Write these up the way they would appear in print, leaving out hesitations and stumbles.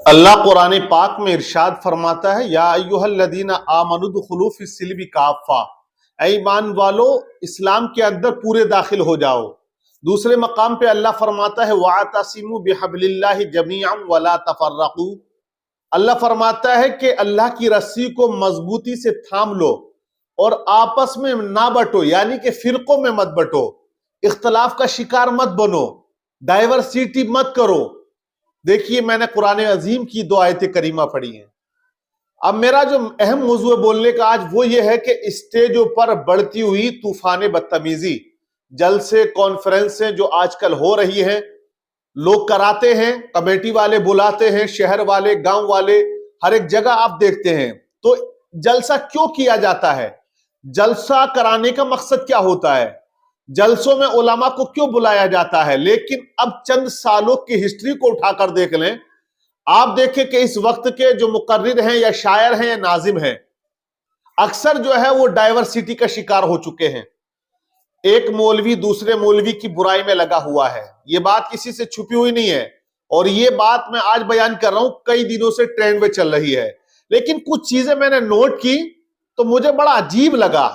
اللہ قرآن پاک میں ارشاد فرماتا ہے یا ایھا الذین آمنوا ادخلوا فی السلم کافہ، اے ایمان والو اسلام کے اندر پورے داخل ہو جاؤ۔ دوسرے مقام پہ اللہ فرماتا ہے واعتصموا بحبل اللہ جمیعا ولا تفرقوا، اللہ فرماتا ہے کہ اللہ کی رسی کو مضبوطی سے تھام لو اور آپس میں نہ بٹو، یعنی کہ فرقوں میں مت بٹو، اختلاف کا شکار مت بنو، ڈائیورسٹی مت کرو۔ دیکھیے میں نے قرآن عظیم کی 2 آیتیں کریمہ پڑھی ہیں۔ اب میرا جو اہم موضوع بولنے کا آج وہ یہ ہے کہ اسٹیجوں پر بڑھتی ہوئی طوفان بدتمیزی، جلسے کانفرنسیں جو آج کل ہو رہی ہیں، لوگ کراتے ہیں، کمیٹی والے بلاتے ہیں، شہر والے، گاؤں والے، ہر ایک جگہ آپ دیکھتے ہیں۔ تو جلسہ کیوں کیا جاتا ہے؟ جلسہ کرانے کا مقصد کیا ہوتا ہے؟ جلسوں میں علماء کو کیوں بلایا جاتا ہے؟ لیکن اب چند سالوں کی ہسٹری کو اٹھا کر دیکھ لیں، آپ دیکھیں کہ اس وقت کے جو مقرر ہیں یا شاعر ہیں یا ناظم ہیں، اکثر جو ہے وہ ڈائیورسٹی کا شکار ہو چکے ہیں۔ ایک مولوی دوسرے مولوی کی برائی میں لگا ہوا ہے، یہ بات کسی سے چھپی ہوئی نہیں ہے، اور یہ بات میں آج بیان کر رہا ہوں، کئی دنوں سے ٹرینڈ میں چل رہی ہے۔ لیکن کچھ چیزیں میں نے نوٹ کی تو مجھے بڑا عجیب لگا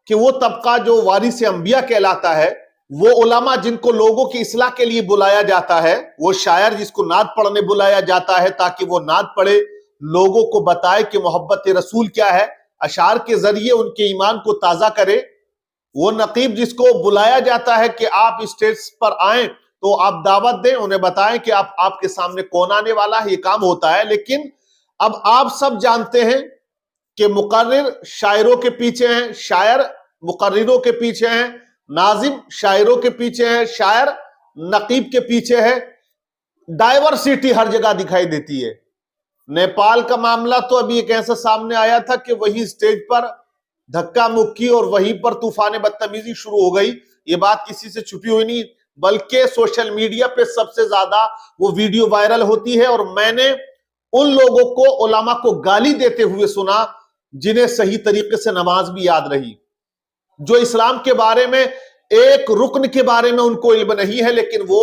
کہ وہ طبقہ جو وارث انبیاء کہلاتا ہے، وہ علماء جن کو لوگوں کی اصلاح کے لیے بلایا جاتا ہے، وہ شاعر جس کو نعت پڑھنے بلایا جاتا ہے تاکہ وہ نعت پڑھے، لوگوں کو بتائے کہ محبت رسول کیا ہے، اشعار کے ذریعے ان کے ایمان کو تازہ کرے، وہ نقیب جس کو بلایا جاتا ہے کہ آپ اسٹیج پر آئیں تو آپ دعوت دیں، انہیں بتائیں کہ آپ کے سامنے کون آنے والا ہے، یہ کام ہوتا ہے۔ لیکن اب آپ سب جانتے ہیں کہ مقرر شاعروں کے پیچھے ہیں، شاعر مقرروں کے پیچھے ہیں، ناظم شاعروں کے پیچھے ہیں، شاعر نقیب کے پیچھے ہے۔ ڈائیورسٹی ہر جگہ دکھائی دیتی ہے۔ نیپال کا معاملہ تو ابھی ایک ایسا سامنے آیا تھا کہ وہی اسٹیج پر دھکا مکی اور وہیں پر طوفان بدتمیزی شروع ہو گئی۔ یہ بات کسی سے چھپی ہوئی نہیں، بلکہ سوشل میڈیا پہ سب سے زیادہ وہ ویڈیو وائرل ہوتی ہے، اور میں نے ان لوگوں کو، علماء کو گالی دیتے ہوئے سنا جنہیں صحیح طریقے سے نماز بھی یاد رہی، جو اسلام کے بارے میں ایک رکن کے بارے میں ان کو علم نہیں ہے، لیکن وہ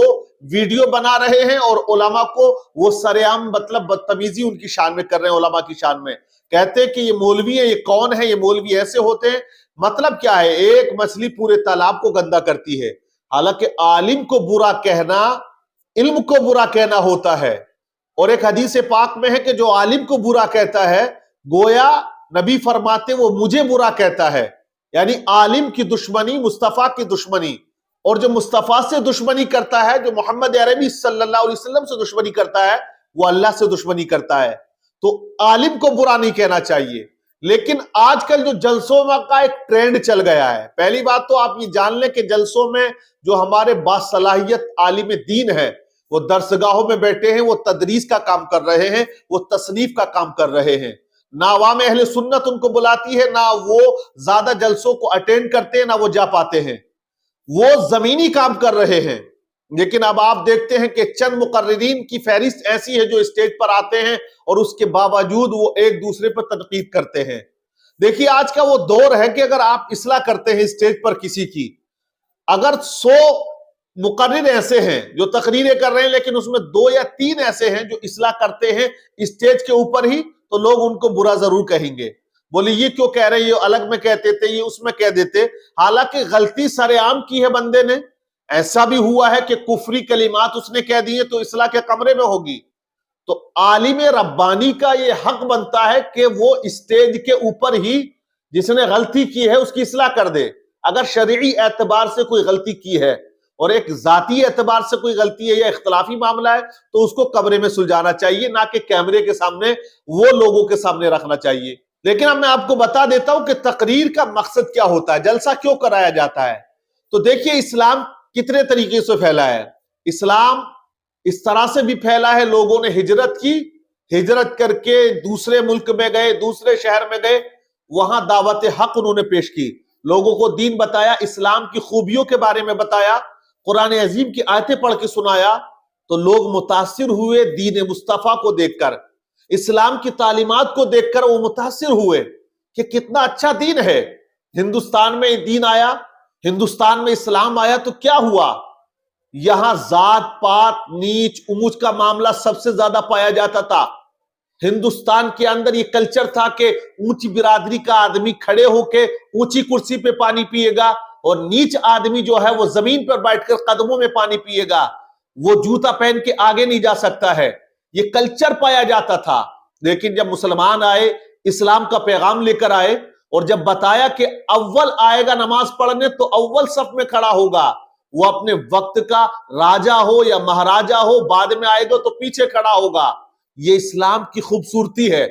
ویڈیو بنا رہے ہیں اور علماء کو وہ سرعام مطلب بدتمیزی ان کی شان میں کر رہے ہیں، علماء کی شان میں کہتے ہیں کہ یہ مولوی ہے، یہ کون ہے، یہ مولوی ایسے ہوتے ہیں۔ مطلب کیا ہے؟ ایک مچھلی پورے تالاب کو گندا کرتی ہے۔ حالانکہ عالم کو برا کہنا علم کو برا کہنا ہوتا ہے، اور ایک حدیث پاک میں ہے کہ جو عالم کو برا کہتا ہے گویا نبی فرماتے وہ مجھے برا کہتا ہے، یعنی عالم کی دشمنی مصطفیٰ کی دشمنی، اور جو مصطفیٰ سے دشمنی کرتا ہے، جو محمد عربی صلی اللہ علیہ وسلم سے دشمنی کرتا ہے، وہ اللہ سے دشمنی کرتا ہے۔ تو عالم کو برا نہیں کہنا چاہیے۔ لیکن آج کل جو جلسوں کا ایک ٹرینڈ چل گیا ہے، پہلی بات تو آپ یہ جان لیں کہ جلسوں میں جو ہمارے باصلاحیت عالم دین ہیں، وہ درسگاہوں میں بیٹھے ہیں، وہ تدریس کا کام کر رہے ہیں، وہ تصنیف کا کام کر رہے ہیں۔ نہ عوام اہل سنت ان کو بلاتی ہے، نہ وہ زیادہ جلسوں کو اٹینڈ کرتے ہیں، نہ وہ جا پاتے ہیں، وہ زمینی کام کر رہے ہیں۔ لیکن اب آپ دیکھتے ہیں کہ چند مقررین کی فہرست ایسی ہے جو اسٹیج پر آتے ہیں اور اس کے باوجود وہ ایک دوسرے پر تنقید کرتے ہیں۔ دیکھیے آج کا وہ دور ہے کہ اگر آپ اصلاح کرتے ہیں اسٹیج پر کسی کی، اگر 100 مقرر ایسے ہیں جو تقریریں کر رہے ہیں، لیکن اس میں 2 یا 3 ایسے ہیں جو اصلاح کرتے ہیں اسٹیج کے اوپر ہی، تو لوگ ان کو برا ضرور کہیں گے، بولے یہ کیوں کہہ رہے ہیں، یہ الگ میں کہتے تھے، یہ اس میں کہہ دیتے۔ حالانکہ غلطی سرعام کی ہے بندے نے، ایسا بھی ہوا ہے کہ کفری کلمات اس نے کہہ دیے تو اصلاح کے کمرے میں ہوگی۔ تو عالم ربانی کا یہ حق بنتا ہے کہ وہ اسٹیج کے اوپر ہی جس نے غلطی کی ہے اس کی اصلاح کر دے۔ اگر شرعی اعتبار سے کوئی غلطی کی ہے اور ایک ذاتی اعتبار سے کوئی غلطی ہے یا اختلافی معاملہ ہے تو اس کو کمرے میں سلجھانا چاہیے، نہ کہ کیمرے کے سامنے وہ لوگوں کے سامنے رکھنا چاہیے۔ لیکن اب میں آپ کو بتا دیتا ہوں کہ تقریر کا مقصد کیا ہوتا ہے، جلسہ کیوں کرایا جاتا ہے۔ تو دیکھیے اسلام کتنے طریقے سے پھیلا ہے۔ اسلام اس طرح سے بھی پھیلا ہے، لوگوں نے ہجرت کی، ہجرت کر کے دوسرے ملک میں گئے، دوسرے شہر میں گئے، وہاں دعوت حق انہوں نے پیش کی، لوگوں کو دین بتایا، اسلام کی خوبیوں کے بارے میں بتایا، قرآن عظیم کی آیتیں پڑھ کے سنایا، تو لوگ متاثر ہوئے دین مصطفیٰ کو دیکھ کر، اسلام کی تعلیمات کو دیکھ کر وہ متاثر ہوئے کہ کتنا اچھا دین ہے۔ ہندوستان میں دین آیا، ہندوستان میں اسلام آیا تو کیا ہوا؟ یہاں ذات پات نیچ اونچ کا معاملہ سب سے زیادہ پایا جاتا تھا. ہندوستان کے اندر یہ کلچر تھا کہ اونچی برادری کا آدمی کھڑے ہو کے اونچی کرسی پہ پانی پیے گا اور نیچ آدمی جو ہے وہ زمین پر بیٹھ کر قدموں میں پانی پیے گا, وہ جوتا پہن کے آگے نہیں جا سکتا ہے. یہ کلچر پایا جاتا تھا. لیکن جب مسلمان آئے, اسلام کا پیغام لے کر آئے, اور جب بتایا کہ اول آئے گا نماز پڑھنے تو اول صف میں کھڑا ہوگا, وہ اپنے وقت کا راجا ہو یا مہاراجا ہو, بعد میں آئے گا تو پیچھے کھڑا ہوگا. یہ اسلام کی خوبصورتی ہے,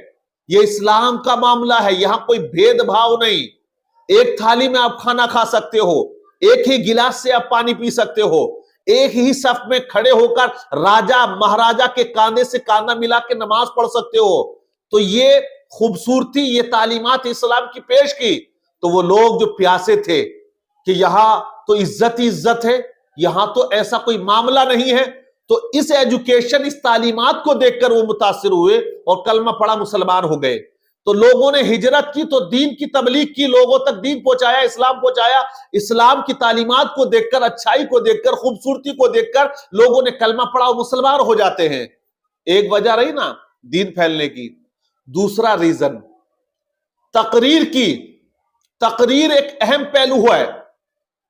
یہ اسلام کا معاملہ ہے. یہاں کوئی بھید بھاؤ نہیں. ایک تھالی میں آپ کھانا کھا سکتے ہو, ایک ہی گلاس سے آپ پانی پی سکتے ہو, ایک ہی صف میں کھڑے ہو کر راجا مہاراجا کے کاندھے سے کاندھا ملا کے نماز پڑھ سکتے ہو. تو یہ خوبصورتی, یہ تعلیمات اسلام کی پیش کی. تو وہ لوگ جو پیاسے تھے کہ یہاں تو عزت ہی عزت ہے, یہاں تو ایسا کوئی معاملہ نہیں ہے, تو اس ایجوکیشن, اس تعلیمات کو دیکھ کر وہ متاثر ہوئے اور کلمہ پڑھا مسلمان ہو گئے. تو لوگوں نے ہجرت کی تو دین کی تبلیغ کی, لوگوں تک دین پہنچایا, اسلام پہنچایا. اسلام کی تعلیمات کو دیکھ کر, اچھائی کو دیکھ کر, خوبصورتی کو دیکھ کر لوگوں نے کلمہ پڑھا اور مسلمان ہو جاتے ہیں. ایک وجہ رہی نا دین پھیلنے کی. دوسرا ریزن تقریر کی. تقریر ایک اہم پہلو ہے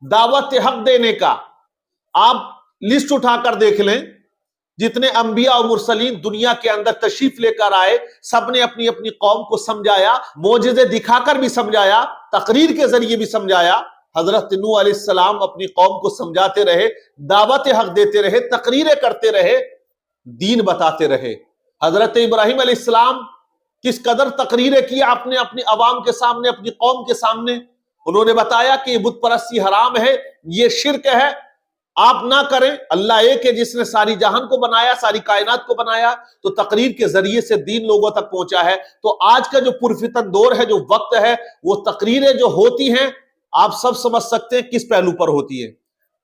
دعوت حق دینے کا. آپ لسٹ اٹھا کر دیکھ لیں, جتنے انبیاء اور مرسلین دنیا کے اندر تشریف لے کر آئے, سب نے اپنی اپنی قوم کو سمجھایا, معجزے دکھا کر بھی سمجھایا, تقریر کے ذریعے بھی سمجھایا. حضرت نوح علیہ السلام اپنی قوم کو سمجھاتے رہے, دعوت حق دیتے رہے, تقریریں کرتے رہے, دین بتاتے رہے. حضرت ابراہیم علیہ السلام کس قدر تقریریں کی آپ نے اپنی عوام کے سامنے, اپنی قوم کے سامنے. انہوں نے بتایا کہ یہ بت پرستی حرام ہے, یہ شرک ہے, آپ نہ کریں. اللہ ایک ہے جس نے ساری جہان کو بنایا, ساری کائنات کو بنایا. تو تقریر کے ذریعے سے دین لوگوں تک پہنچا ہے. تو آج کا جو پرفتن دور ہے, جو وقت ہے, وہ تقریریں جو ہوتی ہیں آپ سب سمجھ سکتے ہیں کس پہلو پر ہوتی ہے.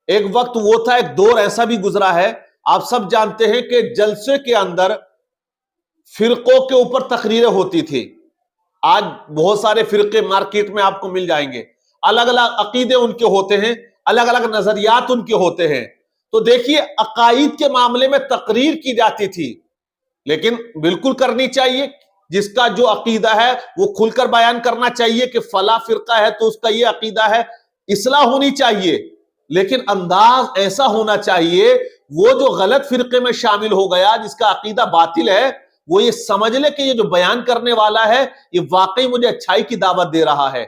ایک وقت وہ تھا, ایک دور ایسا بھی گزرا ہے, آپ سب جانتے ہیں کہ جلسے کے اندر فرقوں کے اوپر تقریریں ہوتی تھی. آج بہت سارے فرقے مارکیٹ میں آپ کو مل جائیں گے, الگ الگ عقیدے ان کے ہوتے ہیں, الگ الگ نظریات ان کے ہوتے ہیں. تو دیکھیے عقائد کے معاملے میں تقریر کی جاتی تھی, لیکن بالکل کرنی چاہیے. جس کا جو عقیدہ ہے وہ کھل کر بیان کرنا چاہیے کہ فلاں فرقہ ہے تو اس کا یہ عقیدہ ہے, اصلاح ہونی چاہیے. لیکن انداز ایسا ہونا چاہیے وہ جو غلط فرقے میں شامل ہو گیا, جس کا عقیدہ باطل ہے, وہ یہ سمجھ لے کہ یہ جو بیان کرنے والا ہے یہ واقعی مجھے اچھائی کی دعوت دے رہا ہے.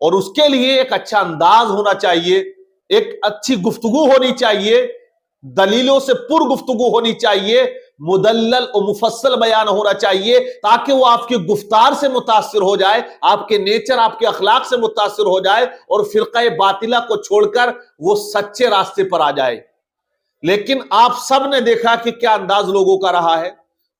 اور اس کے لیے ایک اچھا انداز ہونا چاہیے, ایک اچھی گفتگو ہونی چاہیے, دلیلوں سے پر گفتگو ہونی چاہیے, مدلل و مفصل بیان ہونا چاہیے, تاکہ وہ آپ کی گفتار سے متاثر ہو جائے, آپ کے نیچر, آپ کے اخلاق سے متاثر ہو جائے اور فرقہ باطلہ کو چھوڑ کر وہ سچے راستے پر آ جائے. لیکن آپ سب نے دیکھا کہ کیا انداز لوگوں کا رہا ہے.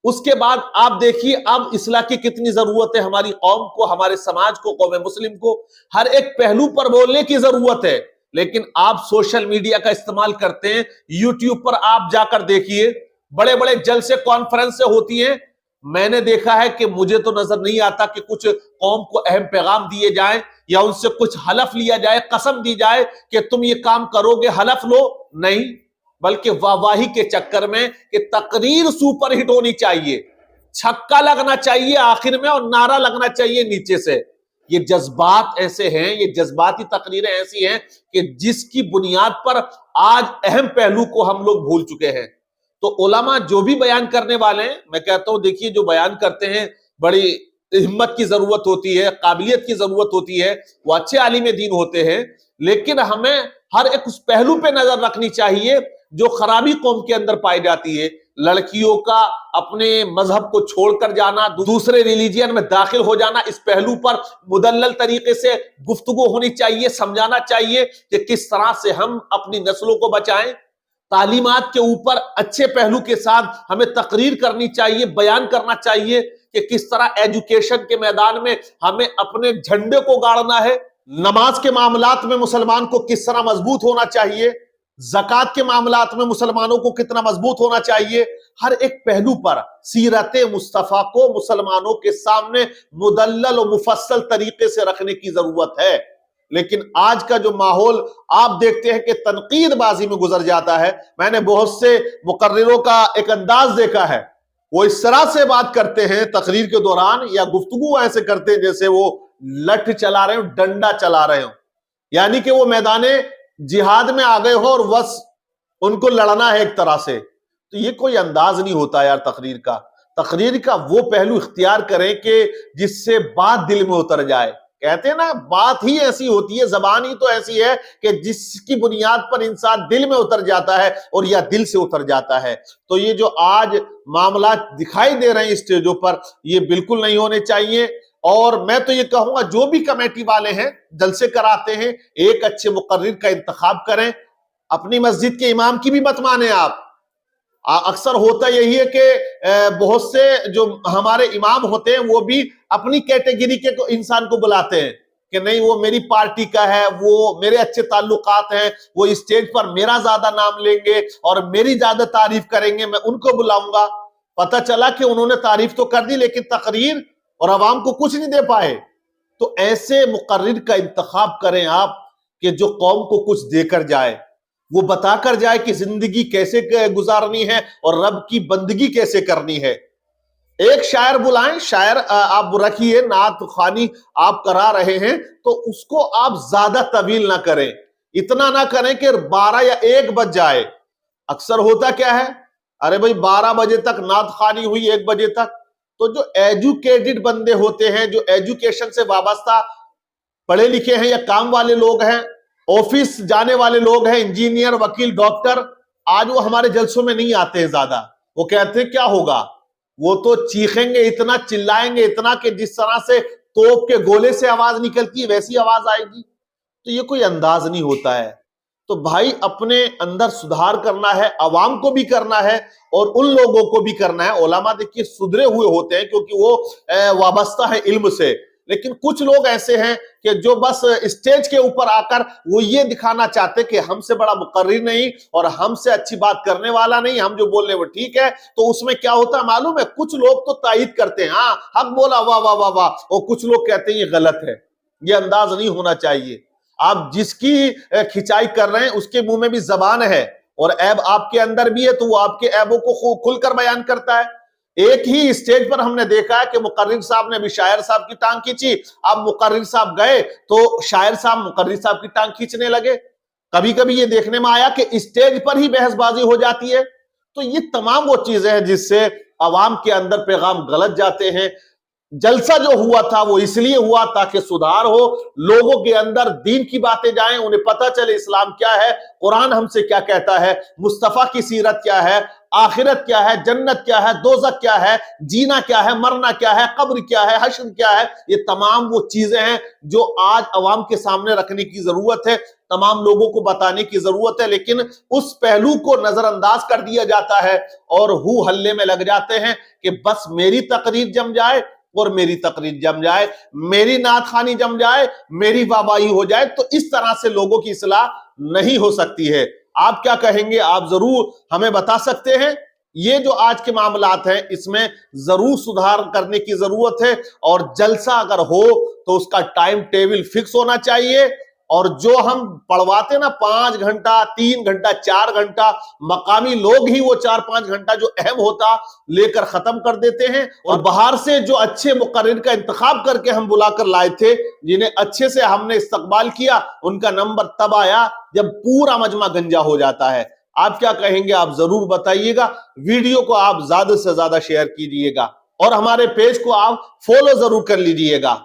اس کے بعد آپ دیکھیے اب اصلاح کی کتنی ضرورت ہے ہماری قوم کو, ہمارے سماج کو, قوم مسلم کو. ہر ایک پہلو پر بولنے کی ضرورت ہے. لیکن آپ سوشل میڈیا کا استعمال کرتے ہیں, یوٹیوب پر آپ جا کر دیکھیے, بڑے بڑے جلسے, کانفرنسیں ہوتی ہیں. میں نے دیکھا ہے کہ مجھے تو نظر نہیں آتا کہ کچھ قوم کو اہم پیغام دیے جائیں یا ان سے کچھ حلف لیا جائے, قسم دی جائے کہ تم یہ کام کرو گے, حلف لو. نہیں, بلکہ واہی کے چکر میں کہ تقریر سپر ہٹ ہونی چاہیے, چھکا لگنا چاہیے آخر میں اور نعرہ لگنا چاہیے نیچے سے. یہ جذبات ایسے ہیں, یہ جذباتی تقریریں ایسی ہیں کہ جس کی بنیاد پر آج اہم پہلو کو ہم لوگ بھول چکے ہیں. تو علماء جو بھی بیان کرنے والے ہیں, میں کہتا ہوں دیکھیے جو بیان کرتے ہیں بڑی ہمت کی ضرورت ہوتی ہے, قابلیت کی ضرورت ہوتی ہے, وہ اچھے عالم دین ہوتے ہیں. لیکن ہمیں ہر ایک اس پہلو پہ نظر رکھنی چاہیے جو خرابی قوم کے اندر پائی جاتی ہے. لڑکیوں کا اپنے مذہب کو چھوڑ کر جانا, دوسرے ریلیجین میں داخل ہو جانا, اس پہلو پر مدلل طریقے سے گفتگو ہونی چاہیے, سمجھانا چاہیے کہ کس طرح سے ہم اپنی نسلوں کو بچائیں. تعلیمات کے اوپر اچھے پہلو کے ساتھ ہمیں تقریر کرنی چاہیے, بیان کرنا چاہیے کہ کس طرح ایجوکیشن کے میدان میں ہمیں اپنے جھنڈے کو گاڑنا ہے. نماز کے معاملات میں مسلمان کو کس طرح مضبوط ہونا چاہیے, زکوٰۃ کے معاملات میں مسلمانوں کو کتنا مضبوط ہونا چاہیے. ہر ایک پہلو پر سیرت مصطفیٰ کو مسلمانوں کے سامنے مدلل و مفصل طریقے سے رکھنے کی ضرورت ہے. لیکن آج کا جو ماحول آپ دیکھتے ہیں کہ تنقید بازی میں گزر جاتا ہے. میں نے بہت سے مقرروں کا ایک انداز دیکھا ہے، وہ اس طرح سے بات کرتے ہیں تقریر کے دوران یا گفتگو ایسے کرتے ہیں جیسے وہ لٹھ چلا رہے ہوں، ڈنڈا چلا رہے ہوں، یعنی کہ وہ میدان جہاد میں آ گئے ہو اور بس ان کو لڑنا ہے ایک طرح سے. تو یہ کوئی انداز نہیں ہوتا یار تقریر کا. تقریر کا وہ پہلو اختیار کریں کہ جس سے بات دل میں اتر جائے. کہتے ہیں نا بات ہی ایسی ہوتی ہے، زبان ہی تو ایسی ہے کہ جس کی بنیاد پر انسان دل میں اتر جاتا ہے اور یا دل سے اتر جاتا ہے. تو یہ جو آج معاملات دکھائی دے رہے ہیں اسٹیجوں پر، یہ بالکل نہیں ہونے چاہیے. اور میں تو یہ کہوں گا جو بھی کمیٹی والے ہیں جلسے کراتے ہیں، ایک اچھے مقرر کا انتخاب کریں. اپنی مسجد کے امام کی بھی مت مانیں آپ. اکثر ہوتا یہی ہے کہ بہت سے جو ہمارے امام ہوتے ہیں وہ بھی اپنی کیٹیگری کے انسان کو بلاتے ہیں کہ نہیں وہ میری پارٹی کا ہے، وہ میرے اچھے تعلقات ہیں، وہ اسٹیج پر میرا زیادہ نام لیں گے اور میری زیادہ تعریف کریں گے، میں ان کو بلاؤں گا. پتہ چلا کہ انہوں نے تعریف تو کر دی لیکن تقریر اور عوام کو کچھ نہیں دے پائے. تو ایسے مقرر کا انتخاب کریں آپ کہ جو قوم کو کچھ دے کر جائے، وہ بتا کر جائے کہ زندگی کیسے گزارنی ہے اور رب کی بندگی کیسے کرنی ہے. ایک شاعر بلائیں، شاعر آپ رکھیے، نعت خوانی آپ کرا رہے ہیں تو اس کو آپ زیادہ طویل نہ کریں، اتنا نہ کریں کہ 12 یا 1 بج جائے. اکثر ہوتا کیا ہے، ارے بھائی 12 بجے تک نعت خوانی ہوئی، 1 بجے تک. تو جو ایجوکیٹڈ بندے ہوتے ہیں، جو ایجوکیشن سے وابستہ پڑھے لکھے ہیں یا کام والے لوگ ہیں، آفس جانے والے لوگ ہیں، انجینئر، وکیل، ڈاکٹر، آج وہ ہمارے جلسوں میں نہیں آتے ہیں زیادہ. وہ کہتے ہیں کیا ہوگا، وہ تو چیخیں گے اتنا، چلائیں گے اتنا کہ جس طرح سے توپ کے گولے سے آواز نکلتی ہے ویسی آواز آئے گی. تو یہ کوئی انداز نہیں ہوتا ہے. تو بھائی اپنے اندر سدھار کرنا ہے، عوام کو بھی کرنا ہے اور ان لوگوں کو بھی کرنا ہے. علماء دیکھیے سدھرے ہوئے ہوتے ہیں کیونکہ وہ وابستہ ہے علم سے، لیکن کچھ لوگ ایسے ہیں کہ جو بس اسٹیج کے اوپر آ کر وہ یہ دکھانا چاہتے کہ ہم سے بڑا مقرر نہیں اور ہم سے اچھی بات کرنے والا نہیں، ہم جو بول رہے وہ ٹھیک ہے. تو اس میں کیا ہوتا ہے معلوم ہے، کچھ لوگ تو تائید کرتے ہیں، ہاں حق بولا، واہ واہ واہ واہ، اور کچھ لوگ کہتے ہیں یہ غلط ہے. یہ انداز نہیں ہونا چاہیے. آپ جس کی کھچائی کر رہے ہیں اس کے منہ میں بھی زبان ہے اور عیب آپ کے اندر بھی ہے، تو وہ آپ کے عیبوں کو کھل کر بیان کرتا ہے. ایک ہی اسٹیج پر ہم نے دیکھا ہے کہ مقرر صاحب نے بھی شاعر صاحب کی ٹانگ کھینچی، اب مقرر صاحب گئے تو شاعر صاحب مقرر صاحب کی ٹانگ کھینچنے لگے. کبھی کبھی یہ دیکھنے میں آیا کہ اسٹیج پر ہی بحث بازی ہو جاتی ہے. تو یہ تمام وہ چیزیں ہیں جس سے عوام کے اندر پیغام غلط جاتے ہیں. جلسہ جو ہوا تھا وہ اس لیے ہوا تاکہ سدھار ہو، لوگوں کے اندر دین کی باتیں جائیں، انہیں پتہ چلے اسلام کیا ہے، قرآن ہم سے کیا کہتا ہے، مصطفیٰ کی سیرت کیا ہے، آخرت کیا ہے، جنت کیا ہے، دوزخ کیا ہے، جینا کیا ہے، مرنا کیا ہے، قبر کیا ہے، حشر کیا ہے. یہ تمام وہ چیزیں ہیں جو آج عوام کے سامنے رکھنے کی ضرورت ہے، تمام لوگوں کو بتانے کی ضرورت ہے. لیکن اس پہلو کو نظر انداز کر دیا جاتا ہے اور ہو ہلے میں لگ جاتے ہیں کہ بس میری تقریر جم جائے اور میری تقریر جم جائے، میری نعت خوانی جم جائے، میری واہواہی ہو جائے. تو اس طرح سے لوگوں کی اصلاح نہیں ہو سکتی ہے. آپ کیا کہیں گے؟ آپ ضرور ہمیں بتا سکتے ہیں. یہ جو آج کے معاملات ہیں اس میں ضرور سدھار کرنے کی ضرورت ہے، اور جلسہ اگر ہو تو اس کا ٹائم ٹیبل فکس ہونا چاہیے. اور جو ہم پڑھواتے نا 5 گھنٹہ 3 گھنٹہ 4 گھنٹہ، مقامی لوگ ہی وہ 4-5 گھنٹہ جو اہم ہوتا لے کر ختم کر دیتے ہیں. اور باہر سے جو اچھے مقرر کا انتخاب کر کے ہم بلا کر لائے تھے، جنہیں اچھے سے ہم نے استقبال کیا، ان کا نمبر تب آیا جب پورا مجمع گنجا ہو جاتا ہے. آپ کیا کہیں گے؟ آپ ضرور بتائیے گا. ویڈیو کو آپ زیادہ سے زیادہ شیئر کیجئے گا اور ہمارے پیج کو آپ فالو ضرور کر لیجئے گا.